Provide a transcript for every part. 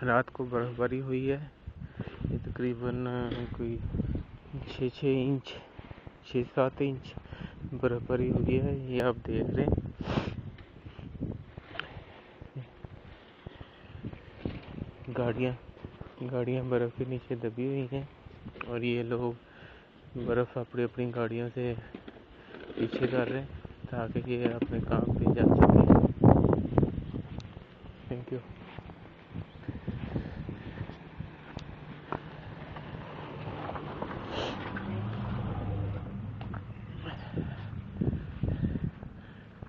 रात को बर्फबारी हुई है। ये तकरीबन कोई 6 इंच 6-7 इंच बर्फबारी हुई है। ये आप देख रहे हैं, गाड़ियाँ बर्फ के नीचे दबी हुई हैं और ये लोग बर्फ अपनी अपनी गाड़ियों से पीछे कर रहे हैं ताकि ये अपने काम पे जा सके। Thank you.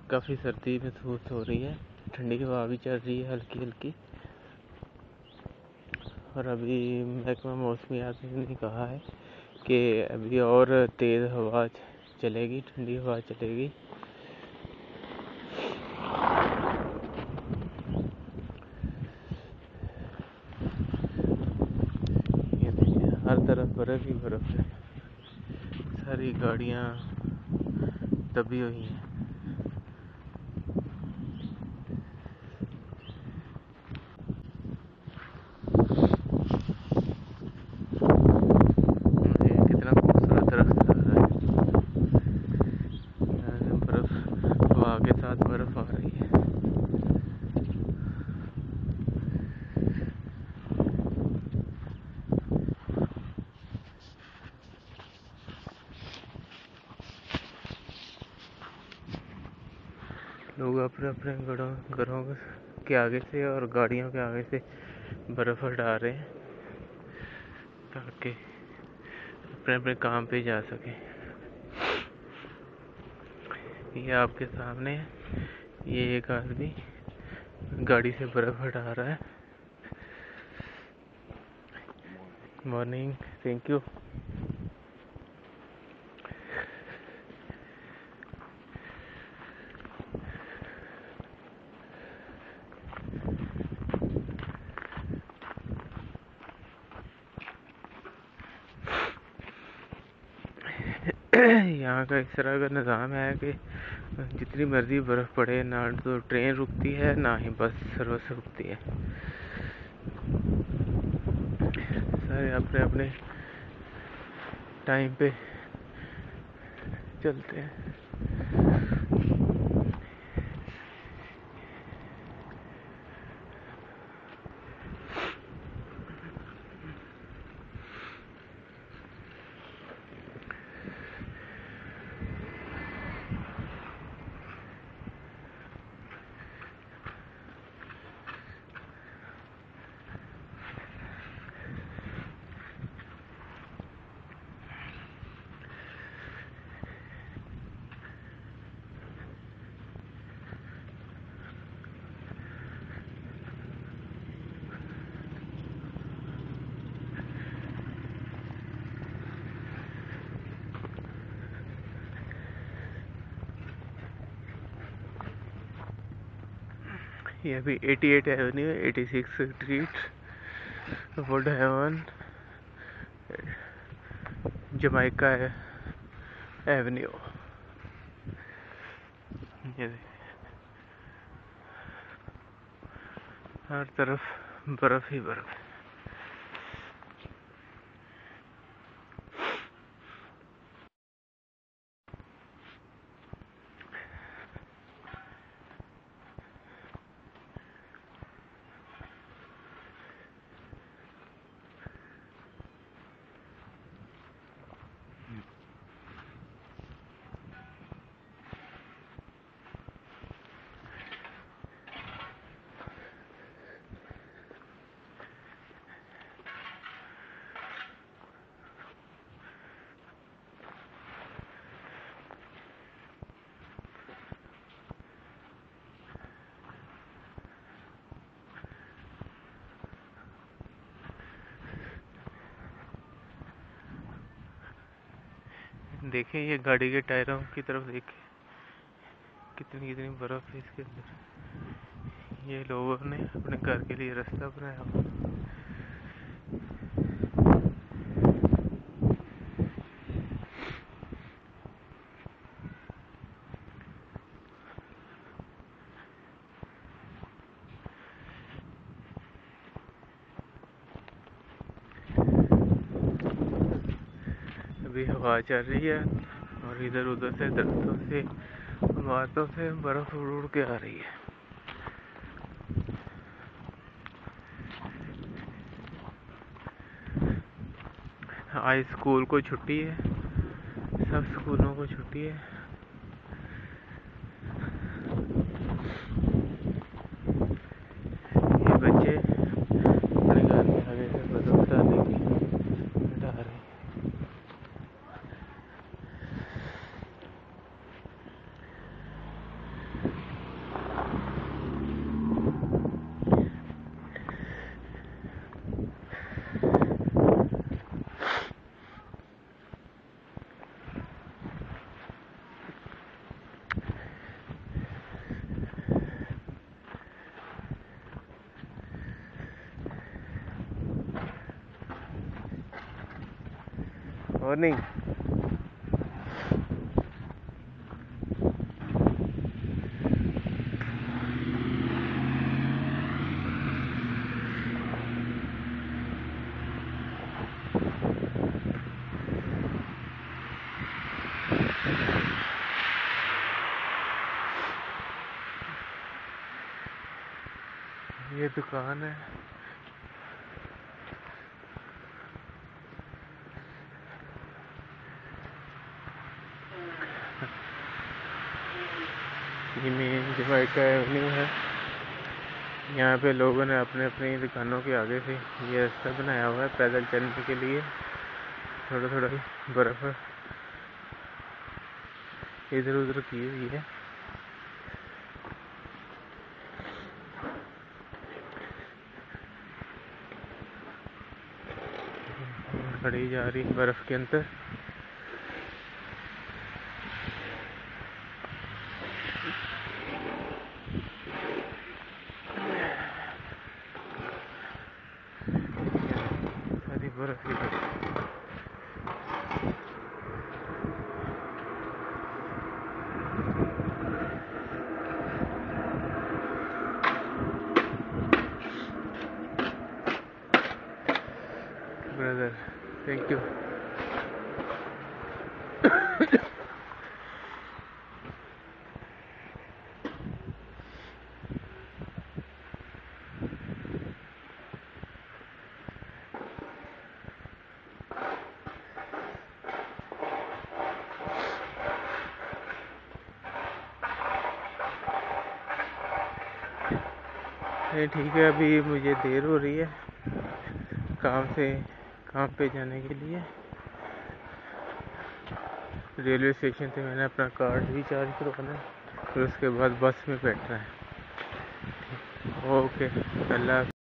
काफ़ी सर्दी महसूस हो रही है, ठंडी हवा भी चल रही है हल्की हल्की। और अभी महकमा मौसमियात ने कहा है कि अभी और तेज़ हवा चलेगी, ठंडी हवा चलेगी। ये देखिए, हर तरफ बर्फ ही बर्फ है, सारी गाड़ियाँ दबी हुई हैं। कितना खूबसूरत दरख्त लग रहा है, बर्फ हवा के साथ बर्फ आ रही है। लोग अपने अपने घरों के आगे से और गाड़ियों के आगे से बर्फ हटा रहे हैं ताकि अपने अपने काम पे जा सकें। ये आपके सामने है, ये एक आदमी गाड़ी से बर्फ हटा रहा है। Morning, thank you. यहाँ का इस तरह का निज़ाम है कि जितनी मर्जी बर्फ़ पड़े, ना तो ट्रेन रुकती है ना ही बस सर्विस रुकती है। सारे अपने अपने टाइम पे चलते हैं। ये अभी 88 Avenue, 86 Street, Woodhaven, Jamaica Avenue. ये हर तरफ बर्फ ही बर्फ है। देखिए, ये गाड़ी के टायरों की तरफ देखिए, कितनी कितनी बर्फ है इसके अंदर। ये लोगों ने अपने घर के लिए रास्ता बनाया। पूरी हवा चल रही है और इधर उधर से दरख्तों से इमारतों से बर्फ उड़ उड़ के आ रही है। आज स्कूल को छुट्टी है, सब स्कूलों को छुट्टी है। ये बच्चे अपने घर के आगे से बर्फ डालने की हटा रहे हैं। और नहीं ये दुकान है। ये मेन डिवाइड का एवेन्यू है। यहाँ पे लोगों ने अपने अपनी दुकानों के आगे से ये रास्ता बनाया हुआ है पैदल चलने के लिए। थोड़ा थोड़ा बर्फ इधर उधर की हुई है। खड़ी जा रही बर्फ के अंदर। सारी बर्फ ब्रदर, थैंक यू। ठीक है, अभी मुझे देर हो रही है काम पे जाने के लिए। रेलवे स्टेशन से मैंने अपना कार्ड भी चार्ज करवाना है, फिर उसके बाद बस में बैठना है। ओके, अल्लाह।